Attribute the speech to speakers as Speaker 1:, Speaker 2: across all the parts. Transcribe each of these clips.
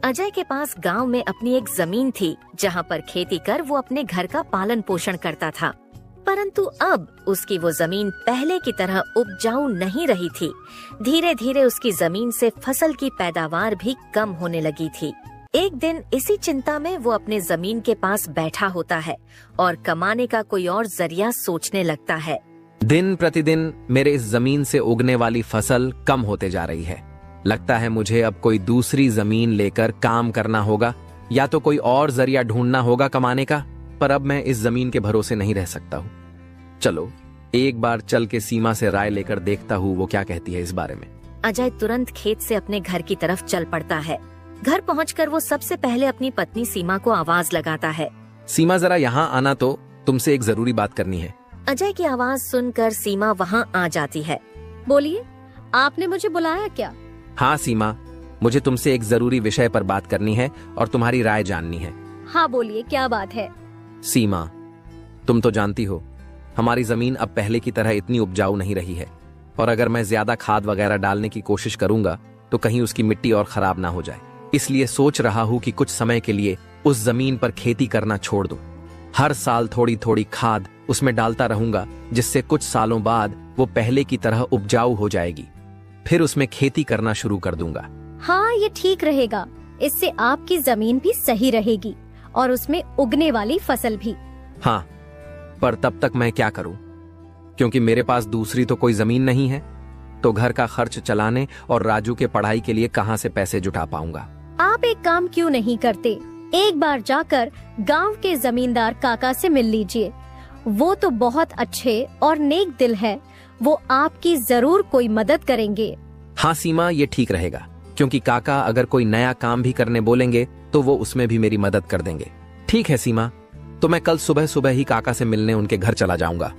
Speaker 1: अजय के पास गांव में अपनी एक जमीन थी जहां पर खेती कर वो अपने घर का पालन पोषण करता था। परंतु अब उसकी वो जमीन पहले की तरह उपजाऊ नहीं रही थी। धीरे धीरे उसकी जमीन से फसल की पैदावार भी कम होने लगी थी। एक दिन इसी चिंता में वो अपने जमीन के पास बैठा होता है और कमाने का कोई और जरिया सोचने लगता है।
Speaker 2: दिन प्रतिदिन मेरे इस जमीन से उगने वाली फसल कम होते जा रही है। लगता है मुझे अब कोई दूसरी जमीन लेकर काम करना होगा या तो कोई और जरिया ढूंढना होगा कमाने का। पर अब मैं इस जमीन के भरोसे नहीं रह सकता हूँ। चलो एक बार चल के सीमा से राय लेकर देखता हूँ वो क्या कहती है इस बारे में।
Speaker 1: अजय तुरंत खेत से अपने घर की तरफ चल पड़ता है। घर पहुंचकर वो सबसे पहले अपनी पत्नी सीमा को आवाज लगाता है।
Speaker 2: सीमा जरा यहाँ आना, तो तुमसे एक जरूरी बात करनी है।
Speaker 1: अजय की आवाज सुनकर सीमा वहाँ आ जाती है।
Speaker 3: बोलिए, आपने मुझे बुलाया क्या?
Speaker 2: हाँ सीमा, मुझे तुमसे एक जरूरी विषय पर बात करनी है और तुम्हारी राय जाननी है।
Speaker 3: हाँ बोलिए, क्या बात है?
Speaker 2: सीमा, तुम तो जानती हो हमारी जमीन अब पहले की तरह इतनी उपजाऊ नहीं रही है, और अगर मैं ज्यादा खाद वगैरह डालने की कोशिश करूंगा तो कहीं उसकी मिट्टी और खराब ना हो जाए। इसलिए सोच रहा हूँ कि कुछ समय के लिए उस जमीन पर खेती करना छोड़ दूं। हर साल थोड़ी थोड़ी खाद उसमें डालता रहूंगा, जिससे कुछ सालों बाद वो पहले की तरह उपजाऊ हो जाएगी। फिर उसमें खेती करना शुरू कर दूंगा।
Speaker 3: हाँ, ये ठीक रहेगा। इससे आपकी जमीन भी सही रहेगी और उसमें उगने वाली फसल भी।
Speaker 2: हाँ, पर तब तक मैं क्या करूं? क्योंकि मेरे पास दूसरी तो कोई जमीन नहीं है, तो घर का खर्च चलाने और राजू के पढ़ाई के लिए कहां से पैसे जुटा पाऊंगा?
Speaker 3: आप एक काम क्यों नहीं करते, एक बार जाकर गांव के जमींदार काका से मिल लीजिए। वो तो बहुत अच्छे और नेक दिल है, वो आपकी जरूर कोई मदद करेंगे।
Speaker 2: हाँ सीमा, ये ठीक रहेगा, क्योंकि काका अगर कोई नया काम भी करने बोलेंगे तो वो उसमें भी मेरी मदद कर देंगे। ठीक है सीमा, तो मैं कल सुबह सुबह ही काका से मिलने उनके घर चला जाऊंगा।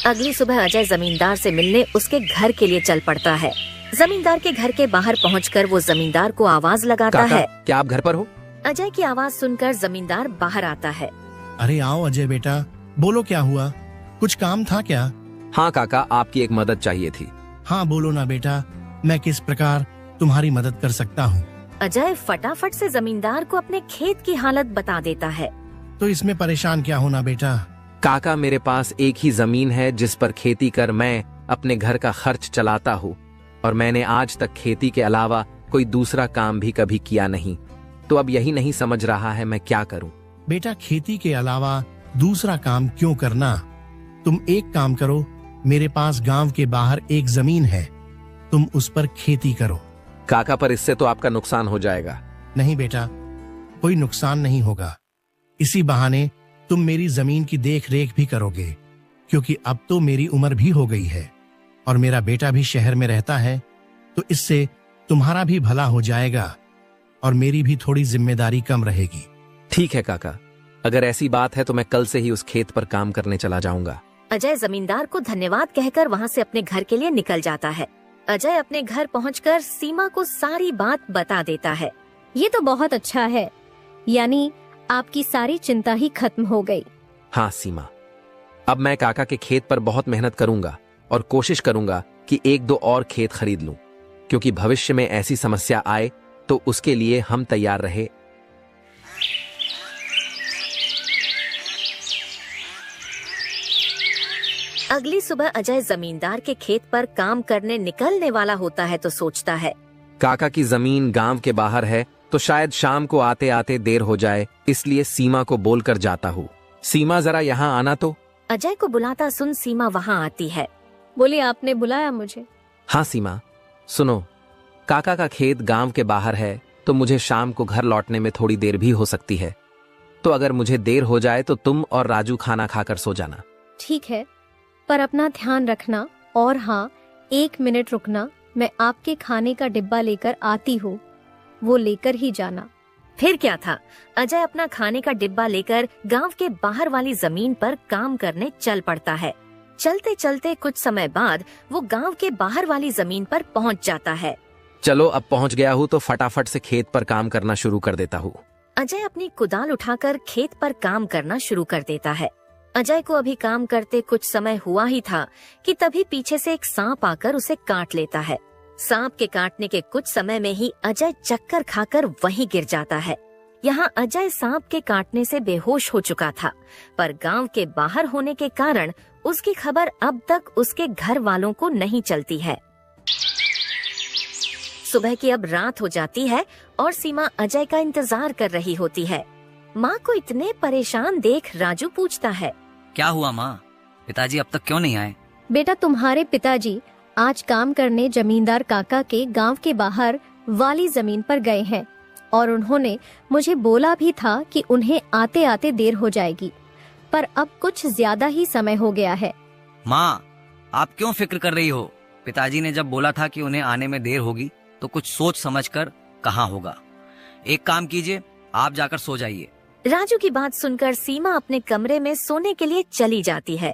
Speaker 1: अगली सुबह अजय जमींदार से मिलने उसके घर के लिए चल पड़ता है। जमींदार के घर के बाहर पहुंचकर वो जमींदार को आवाज लगाता
Speaker 2: काका,
Speaker 1: है।
Speaker 2: क्या आप घर पर हो?
Speaker 1: अजय की आवाज सुनकर जमींदार बाहर आता है।
Speaker 4: अरे आओ अजय बेटा, बोलो क्या हुआ, कुछ काम था क्या?
Speaker 2: हाँ काका, आपकी एक मदद चाहिए थी।
Speaker 4: हाँ बोलो ना बेटा, मैं किस प्रकार तुम्हारी मदद कर सकता हूँ?
Speaker 1: अजय फटाफट से जमींदार को अपने खेत की हालत बता देता है।
Speaker 4: तो इसमें परेशान क्या होना बेटा।
Speaker 2: काका, मेरे पास एक ही जमीन है जिस पर खेती कर मैं अपने घर का खर्च चलाता हूँ, और मैंने आज तक खेती के अलावा कोई दूसरा काम भी कभी किया नहीं। तो अब यही नहीं समझ रहा है मैं क्या करूं।
Speaker 4: बेटा, खेती के अलावा दूसरा काम क्यों करना? तुम एक काम करो, मेरे पास गांव के बाहर एक जमीन है, तुम उस पर खेती करो।
Speaker 2: काका, पर इससे तो आपका नुकसान हो जाएगा।
Speaker 4: नहीं बेटा, कोई नुकसान नहीं होगा। इसी बहाने तुम मेरी जमीन की देख रेख भी करोगे, क्योंकि अब तो मेरी उम्र भी हो गई है और मेरा बेटा भी शहर में रहता है, तो इससे तुम्हारा भी भला हो जाएगा और मेरी भी थोड़ी जिम्मेदारी कम रहेगी।
Speaker 2: ठीक है काका, अगर ऐसी बात है तो मैं कल से ही उस खेत पर काम करने चला जाऊंगा।
Speaker 1: अजय जमींदार को धन्यवाद कहकर वहाँ से अपने घर के लिए निकल जाता है। अजय अपने घर पहुंचकर सीमा को सारी बात बता देता है।
Speaker 3: ये तो बहुत अच्छा है, यानी आपकी सारी चिंता ही खत्म हो गई।
Speaker 2: हाँ सीमा, अब मैं काका के खेत पर बहुत मेहनत करूंगा और कोशिश करूंगा कि एक दो और खेत खरीद लूं, क्योंकि भविष्य में ऐसी समस्या आए तो उसके लिए हम तैयार रहे।
Speaker 1: अगली सुबह अजय जमींदार के खेत पर काम करने निकलने वाला होता है तो सोचता है,
Speaker 2: काका की जमीन गांव के बाहर है, तो शायद शाम को आते आते देर हो जाए, इसलिए सीमा को बोलकर जाता हूँ। सीमा, जरा यहाँ आना तो।
Speaker 1: अजय को बुलाता सुन सीमा वहाँ आती है।
Speaker 3: बोलिए, आपने बुलाया मुझे?
Speaker 2: हाँ सीमा, सुनो, काका का खेत गांव के बाहर है, तो मुझे शाम को घर लौटने में थोड़ी देर भी हो सकती है। तो अगर मुझे देर हो जाए तो तुम और राजू खाना खाकर सो जाना।
Speaker 3: ठीक है, पर अपना ध्यान रखना। और हाँ, 1 मिनट रुकना, मैं आपके खाने का डिब्बा लेकर आती हूँ, वो लेकर ही जाना।
Speaker 1: फिर क्या था, अजय अपना खाने का डिब्बा लेकर गांव के बाहर वाली जमीन पर काम करने चल पड़ता है। चलते चलते कुछ समय बाद वो गांव के बाहर वाली जमीन पर पहुंच जाता है।
Speaker 2: चलो, अब पहुंच गया हूँ तो फटाफट से खेत पर काम करना शुरू कर देता हूँ।
Speaker 1: अजय अपनी कुदाल उठाकर खेत पर काम करना शुरू कर देता है। अजय को अभी काम करते कुछ समय हुआ ही था कि तभी पीछे से एक सांप आकर उसे काट लेता है। सांप के काटने के कुछ समय में ही अजय चक्कर खाकर वहीं गिर जाता है। यहाँ अजय सांप के काटने से बेहोश हो चुका था, पर गांव के बाहर होने के कारण उसकी खबर अब तक उसके घर वालों को नहीं चलती है। सुबह की अब रात हो जाती है और सीमा अजय का इंतजार कर रही होती है। माँ को इतने परेशान देख राजू पूछता है,
Speaker 5: क्या हुआ माँ, पिताजी अब तक क्यों नहीं आए?
Speaker 3: बेटा, तुम्हारे पिताजी आज काम करने जमींदार काका के गांव के बाहर वाली जमीन पर गए हैं और उन्होंने मुझे बोला भी था कि उन्हें आते आते देर हो जाएगी, पर अब कुछ ज्यादा ही समय हो गया है।
Speaker 5: माँ, आप क्यों फिक्र कर रही हो? पिताजी ने जब बोला था कि उन्हें आने में देर होगी तो कुछ सोच समझकर कहा होगा। एक काम कीजिए, आप जाकर सो जाइए।
Speaker 1: राजू की बात सुनकर सीमा अपने कमरे में सोने के लिए चली जाती है।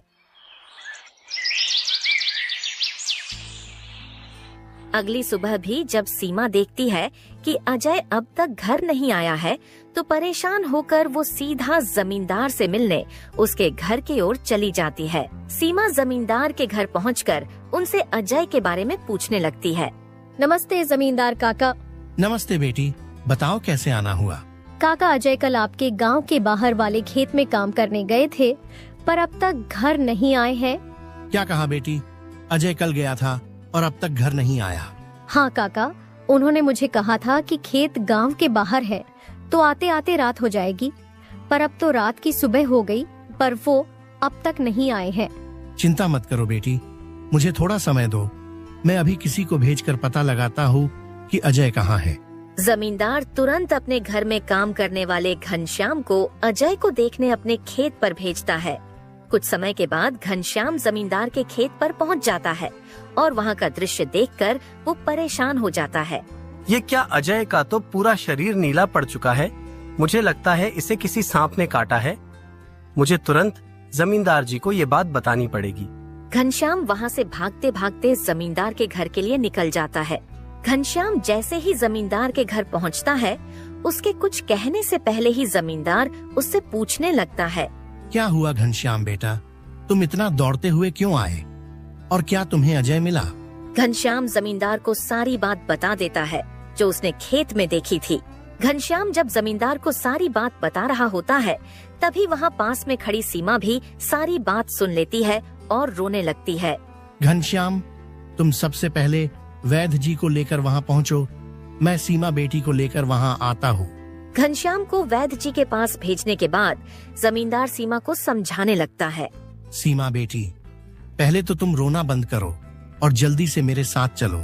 Speaker 1: अगली सुबह भी जब सीमा देखती है कि अजय अब तक घर नहीं आया है, तो परेशान होकर वो सीधा जमींदार से मिलने उसके घर की ओर चली जाती है। सीमा जमींदार के घर पहुंचकर उनसे अजय के बारे में पूछने लगती है।
Speaker 3: नमस्ते जमींदार काका।
Speaker 4: नमस्ते बेटी, बताओ कैसे आना हुआ?
Speaker 3: काका, अजय कल आपके गांव के बाहर वाले खेत में काम करने गए थे, पर अब तक घर नहीं आए हैं।
Speaker 4: क्या कहा बेटी? अजय कल गया था और अब तक घर नहीं आया?
Speaker 3: हाँ काका, उन्होंने मुझे कहा था कि खेत गांव के बाहर है तो आते आते रात हो जाएगी, पर अब तो रात की सुबह हो गई, पर वो अब तक नहीं आए हैं।
Speaker 4: चिंता मत करो बेटी, मुझे थोड़ा समय दो, मैं अभी किसी को भेजकर पता लगाता हूँ कि अजय कहाँ है।
Speaker 1: जमींदार तुरंत अपने घर में काम करने वाले घनश्याम को अजय को देखने अपने खेत पर भेजता है। कुछ समय के बाद घनश्याम जमींदार के खेत पर पहुंच जाता है और वहां का दृश्य देखकर वो परेशान हो जाता है।
Speaker 6: ये क्या, अजय का तो पूरा शरीर नीला पड़ चुका है। मुझे लगता है इसे किसी सांप ने काटा है। मुझे तुरंत जमींदार जी को ये बात बतानी पड़ेगी।
Speaker 1: घनश्याम वहां से भागते भागते जमींदार के घर के लिए निकल जाता है। घनश्याम जैसे ही जमींदार के घर पहुंचता है, उसके कुछ कहने से पहले ही जमींदार उससे पूछने लगता है।
Speaker 4: क्या हुआ घनश्याम बेटा, तुम इतना दौड़ते हुए क्यों आए और क्या तुम्हें अजय मिला?
Speaker 1: घनश्याम जमींदार को सारी बात बता देता है जो उसने खेत में देखी थी। घनश्याम जब जमींदार को सारी बात बता रहा होता है, तभी वहाँ पास में खड़ी सीमा भी सारी बात सुन लेती है और रोने लगती है।
Speaker 4: घनश्याम, तुम सबसे पहले वैद्य जी को लेकर वहाँ पहुँचो, मैं सीमा बेटी को लेकर वहाँ आता हूँ।
Speaker 1: घनश्याम को वैद्य जी के पास भेजने के बाद जमींदार सीमा को समझाने लगता है।
Speaker 4: सीमा बेटी, पहले तो तुम रोना बंद करो और जल्दी से मेरे साथ चलो,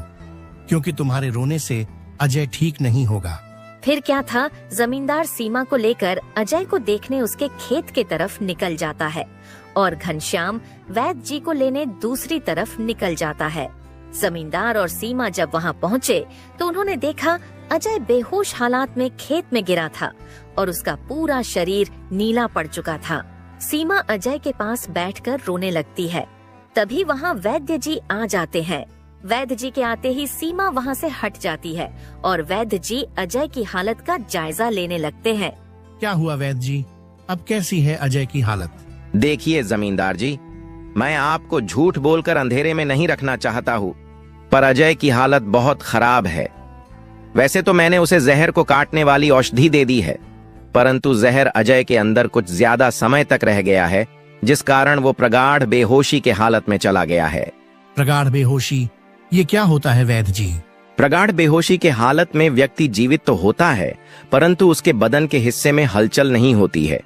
Speaker 4: क्योंकि तुम्हारे रोने से अजय ठीक नहीं होगा।
Speaker 1: फिर क्या था, जमींदार सीमा को लेकर अजय को देखने उसके खेत के तरफ निकल जाता है और घनश्याम वैद्य जी को लेने दूसरी तरफ निकल जाता है। जमींदार और सीमा जब वहां पहुंचे तो उन्होंने देखा अजय बेहोश हालात में खेत में गिरा था और उसका पूरा शरीर नीला पड़ चुका था। सीमा अजय के पास बैठकर रोने लगती है। तभी वहां वैद्य जी आ जाते हैं। वैद्य जी के आते ही सीमा वहां से हट जाती है और वैद्य जी अजय की हालत का जायजा लेने लगते हैं।
Speaker 4: क्या हुआ वैद्य जी, अब कैसी है अजय की हालत?
Speaker 2: देखिए जमींदार जी, मैं आपको झूठ बोलकर अंधेरे में नहीं रखना चाहता हूँ, पर अजय की हालत बहुत खराब है। वैसे तो मैंने उसे जहर को काटने वाली औषधि दे दी है, परंतु जहर अजय के अंदर कुछ ज्यादा समय तक रह गया है, जिस कारण वो प्रगाढ़ बेहोशी के हालत में चला गया है।
Speaker 4: प्रगाढ़ बेहोशी, ये क्या होता है वैद्य जी?
Speaker 2: प्रगाढ़ बेहोशी के हालत में व्यक्ति जीवित तो होता है, परंतु उसके बदन के हिस्से में हलचल नहीं होती है,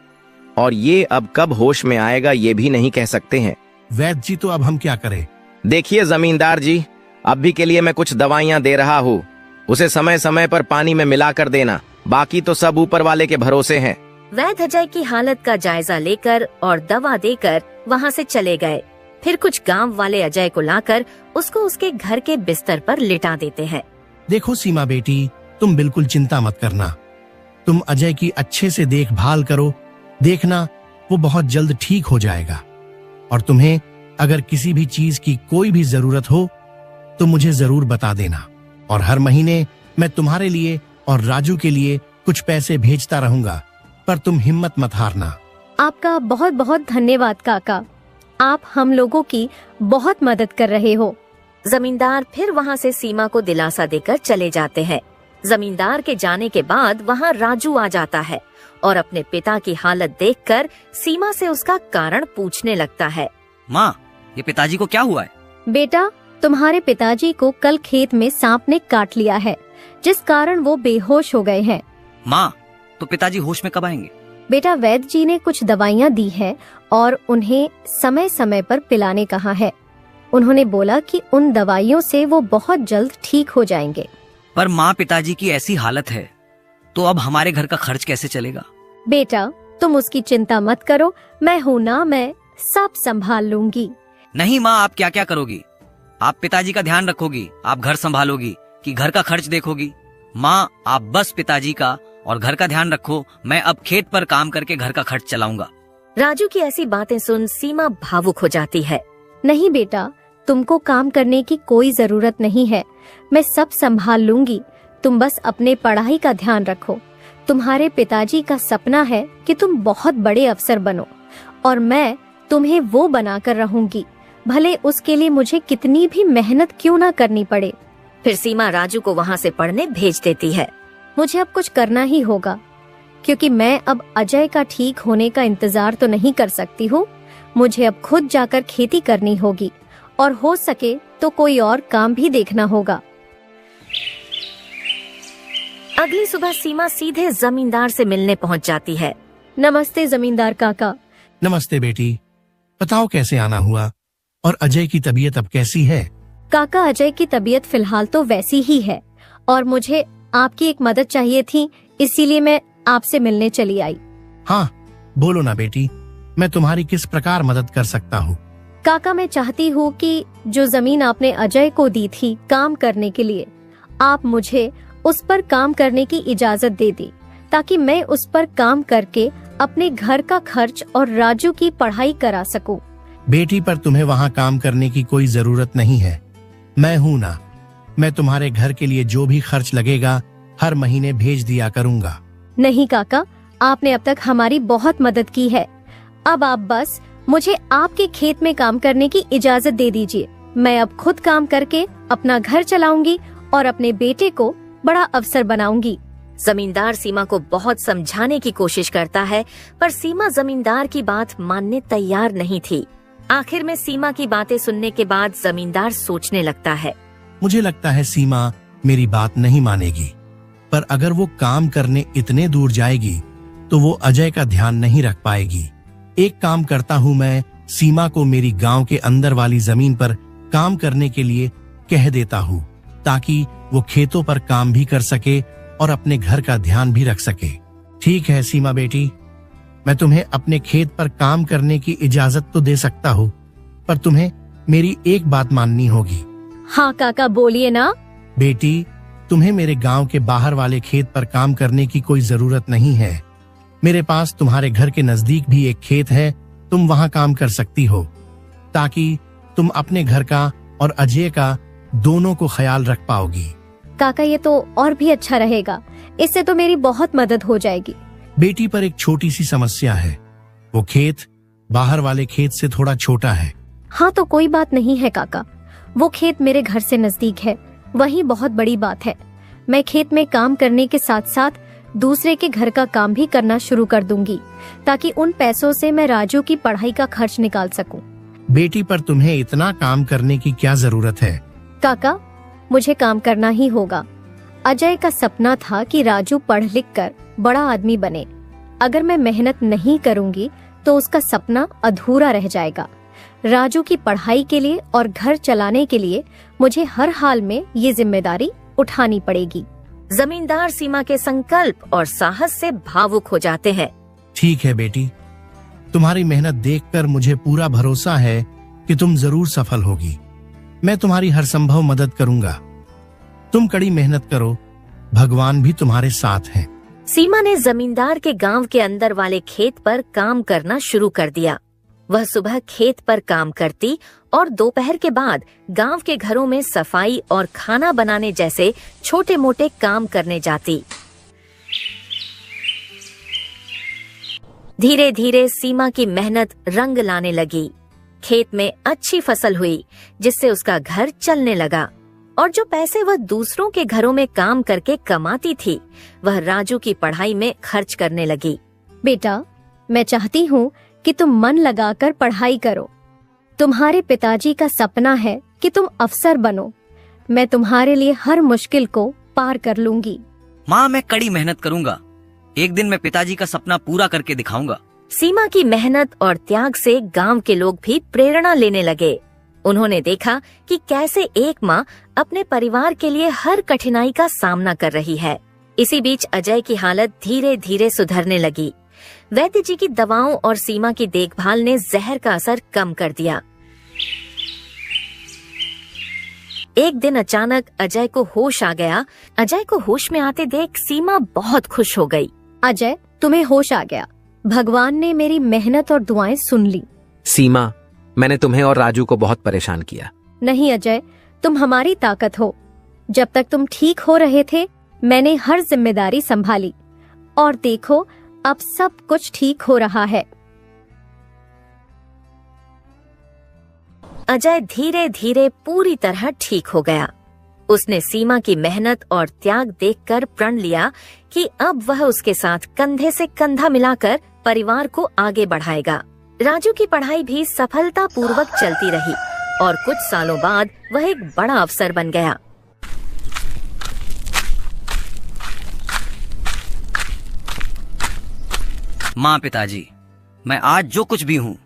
Speaker 2: और ये अब कब होश में आएगा ये भी नहीं कह सकते हैं।
Speaker 4: वैद्य जी, तो अब हम क्या करें?
Speaker 2: देखिए जमींदार जी, अभी के लिए मैं कुछ दवाइयां दे रहा हूँ, उसे समय समय पर पानी में मिलाकर देना, बाकी तो सब ऊपर वाले के भरोसे हैं।
Speaker 1: वैद्य अजय की हालत का जायजा लेकर और दवा देकर वहां से चले गए। फिर कुछ गांव वाले अजय को लाकर उसको उसके घर के बिस्तर पर लिटा देते हैं।
Speaker 4: देखो सीमा बेटी, तुम बिल्कुल चिंता मत करना, तुम अजय की अच्छे से देखभाल करो, देखना वो बहुत जल्द ठीक हो जाएगा। और तुम्हें अगर किसी भी चीज की कोई भी जरूरत हो तो मुझे जरूर बता देना, और हर महीने मैं तुम्हारे लिए और राजू के लिए कुछ पैसे भेजता रहूंगा, पर तुम हिम्मत मत हारना।
Speaker 3: आपका बहुत बहुत धन्यवाद काका, आप हम लोगों की बहुत मदद कर रहे हो।
Speaker 1: जमींदार फिर वहाँ से सीमा को दिलासा देकर चले जाते हैं। जमींदार के जाने के बाद वहाँ राजू आ जाता है और अपने पिता की हालत देखकर सीमा से उसका कारण पूछने लगता है।
Speaker 5: माँ, ये पिताजी को क्या हुआ है?
Speaker 3: बेटा, तुम्हारे पिताजी को कल खेत में सांप ने काट लिया है, जिस कारण वो बेहोश हो गए हैं।
Speaker 5: माँ, तो पिताजी होश में कब आएंगे?
Speaker 3: बेटा, वैद्य जी ने कुछ दवाइयाँ दी है और उन्हें समय समय पर पिलाने कहा है। उन्होंने बोला कि उन दवाइयों से वो बहुत जल्द ठीक हो जाएंगे।
Speaker 5: पर माँ, पिताजी की ऐसी हालत है तो अब हमारे घर का खर्च कैसे चलेगा?
Speaker 3: बेटा, तुम उसकी चिंता मत करो, मैं हूँ ना, मैं सब संभाल लूंगी।
Speaker 5: नहीं माँ, आप क्या क्या करोगी? आप पिताजी का ध्यान रखोगी, आप घर संभालोगी कि घर का खर्च देखोगी? माँ, आप बस पिताजी का और घर का ध्यान रखो, मैं अब खेत पर काम करके घर का खर्च चलाऊंगा।
Speaker 1: राजू की ऐसी बातें सुन सीमा भावुक हो जाती है।
Speaker 3: नहीं बेटा, तुमको काम करने की कोई जरूरत नहीं है, मैं सब संभाल लूंगी। तुम बस अपने पढ़ाई का ध्यान रखो। तुम्हारे पिताजी का सपना है कि तुम बहुत बड़े अफसर बनो और मैं तुम्हें वो बनाकर रहूंगी, भले उसके लिए मुझे कितनी भी मेहनत क्यों ना करनी पड़े।
Speaker 1: फिर सीमा राजू को वहाँ से पढ़ने भेज देती है।
Speaker 3: मुझे अब कुछ करना ही होगा, क्योंकि मैं अब अजय का ठीक होने का इंतजार तो नहीं कर सकती हूँ। मुझे अब खुद जाकर खेती करनी होगी और हो सके तो कोई और काम भी देखना होगा।
Speaker 1: अगली सुबह सीमा सीधे जमींदार से मिलने पहुँच जाती है।
Speaker 3: नमस्ते जमींदार काका।
Speaker 4: नमस्ते बेटी, बताओ कैसे आना हुआ और अजय की तबीयत अब कैसी है?
Speaker 3: काका, अजय की तबीयत फिलहाल तो वैसी ही है और मुझे आपकी एक मदद चाहिए थी, इसीलिए मैं आपसे मिलने चली आई।
Speaker 4: हाँ, बोलो ना बेटी, मैं तुम्हारी किस प्रकार मदद कर सकता हूँ?
Speaker 3: काका, मैं चाहती हूँ कि जो जमीन आपने अजय को दी थी काम करने के लिए, आप मुझे उस पर काम करने की इजाजत दे दी, ताकि मैं उस पर काम करके अपने घर का खर्च और राजू की पढ़ाई करा सकूं।
Speaker 4: बेटी, पर तुम्हें वहाँ काम करने की कोई जरूरत नहीं है, मैं हूँ ना। मैं तुम्हारे घर के लिए जो भी खर्च लगेगा हर महीने भेज दिया करूँगा।
Speaker 3: नहीं काका, आपने अब तक हमारी बहुत मदद की है। अब आप बस मुझे आपके खेत में काम करने की इजाजत दे दीजिए। मैं अब खुद काम करके अपना घर चलाऊंगी और अपने बेटे को बड़ा अफसर बनाऊंगी।
Speaker 1: जमींदार सीमा को बहुत समझाने की कोशिश करता है, पर सीमा जमींदार की बात मानने तैयार नहीं थी। आखिर में सीमा की बातें सुनने के बाद जमींदार सोचने लगता है।
Speaker 4: मुझे लगता है सीमा मेरी बात नहीं मानेगी, पर अगर वो काम करने इतने दूर जाएगी तो वो अजय का ध्यान नहीं रख पाएगी। एक काम करता हूँ, मैं सीमा को मेरी गांव के अंदर वाली जमीन पर काम करने के लिए कह देता हूँ, ताकि वो खेतों पर काम भी कर सके और अपने घर का ध्यान भी रख सके। ठीक है सीमा बेटी, मैं तुम्हें अपने खेत पर काम करने की इजाजत तो दे सकता हूँ, पर तुम्हें मेरी एक बात माननी होगी।
Speaker 3: हाँ काका, बोलिए ना।
Speaker 4: बेटी, तुम्हें मेरे गांव के बाहर वाले खेत पर काम करने की कोई जरूरत नहीं है। मेरे पास तुम्हारे घर के नजदीक भी एक खेत है, तुम वहां काम कर सकती हो, ताकि तुम अपने घर का और अजय का दोनों को ख्याल रख पाओगी।
Speaker 3: काका, ये तो और भी अच्छा रहेगा, इससे तो मेरी बहुत मदद हो जाएगी।
Speaker 4: बेटी, पर एक छोटी सी समस्या है, वो खेत बाहर वाले खेत से थोड़ा छोटा है।
Speaker 3: हाँ तो कोई बात नहीं है काका, वो खेत मेरे घर से नजदीक है, वही बहुत बड़ी बात है। मैं खेत में काम करने के साथ साथ दूसरे के घर का काम भी करना शुरू कर दूंगी, ताकि उन पैसों से मैं राजू की पढ़ाई का खर्च निकाल सकूं।
Speaker 4: बेटी, पर तुम्हें इतना काम करने की क्या जरूरत है?
Speaker 3: काका, मुझे काम करना ही होगा। अजय का सपना था कि राजू पढ़ लिख कर बड़ा आदमी बने। अगर मैं मेहनत नहीं करूंगी तो उसका सपना अधूरा रह जाएगा। राजू की पढ़ाई के लिए और घर चलाने के लिए मुझे हर हाल में ये जिम्मेदारी उठानी पड़ेगी।
Speaker 1: जमींदार सीमा के संकल्प और साहस से भावुक हो जाते हैं।
Speaker 4: ठीक है बेटी, तुम्हारी मेहनत देखकर मुझे पूरा भरोसा है कि तुम जरूर सफल होगी। मैं तुम्हारी हर संभव मदद करूंगा। तुम कड़ी मेहनत करो, भगवान भी तुम्हारे साथ हैं।
Speaker 1: सीमा ने जमींदार के गांव के अंदर वाले खेत पर काम करना शुरू कर दिया। वह सुबह खेत पर काम करती और दोपहर के बाद गांव के घरों में सफाई और खाना बनाने जैसे छोटे मोटे काम करने जाती। धीरे धीरे सीमा की मेहनत रंग लाने लगी। खेत में अच्छी फसल हुई, जिससे उसका घर चलने लगा और जो पैसे वह दूसरों के घरों में काम करके कमाती थी, वह राजू की पढ़ाई में खर्च करने लगी।
Speaker 3: बेटा, मैं चाहती हूँ कि तुम मन लगाकर पढ़ाई करो। तुम्हारे पिताजी का सपना है कि तुम अफसर बनो। मैं तुम्हारे लिए हर मुश्किल को पार कर लूंगी।
Speaker 5: माँ, मैं कड़ी मेहनत करूंगा। एक दिन मैं पिताजी का सपना पूरा करके दिखाऊंगा।
Speaker 1: सीमा की मेहनत और त्याग से गांव के लोग भी प्रेरणा लेने लगे। उन्होंने देखा कि कैसे एक माँ अपने परिवार के लिए हर कठिनाई का सामना कर रही है। इसी बीच अजय की हालत धीरे धीरे सुधरने लगी। वैद्य जी की दवाओं और सीमा की देखभाल ने जहर का असर कम कर दिया। एक दिन अचानक अजय को होश आ गया। अजय को होश में आते देख सीमा बहुत खुश हो गई।
Speaker 3: अजय, तुम्हें होश आ गया। भगवान ने मेरी मेहनत और दुआएं सुन ली।
Speaker 2: सीमा, मैंने तुम्हें और राजू को बहुत परेशान किया।
Speaker 3: नहीं अजय, तुम हमारी ताकत हो। जब तक तुम ठीक हो रहे थे, मैंने हर जिम्मेदारी संभाली और देखो, अब सब कुछ ठीक हो रहा है।
Speaker 1: अजय धीरे धीरे पूरी तरह ठीक हो गया। उसने सीमा की मेहनत और त्याग देखकर प्रण लिया कि अब वह उसके साथ कंधे से कंधा मिलाकर परिवार को आगे बढ़ाएगा। राजू की पढ़ाई भी सफलता पूर्वक चलती रही और कुछ सालों बाद वह एक बड़ा अफसर बन गया।
Speaker 5: माँ, पिताजी, मैं आज जो कुछ भी हूँ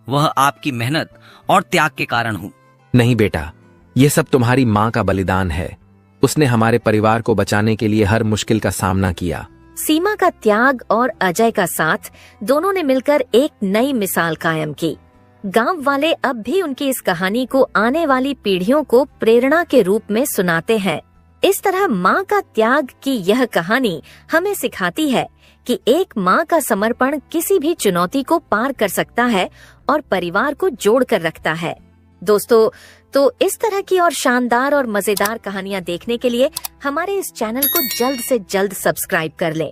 Speaker 5: वह आपकी मेहनत और त्याग के कारण हूँ।
Speaker 2: नहीं बेटा, ये सब तुम्हारी माँ का बलिदान है। उसने हमारे परिवार को बचाने के लिए हर मुश्किल का सामना किया।
Speaker 1: सीमा का त्याग और अजय का साथ, दोनों ने मिलकर एक नई मिसाल कायम की। गांव वाले अब भी उनकी इस कहानी को आने वाली पीढ़ियों को प्रेरणा के रूप में सुनाते हैं। इस तरह माँ का त्याग की यह कहानी हमें सिखाती है कि एक माँ का समर्पण किसी भी चुनौती को पार कर सकता है और परिवार को जोड़ कर रखता है। दोस्तों, तो इस तरह की और शानदार और मजेदार कहानियाँ देखने के लिए हमारे इस चैनल को जल्द से जल्द सब्सक्राइब कर लें।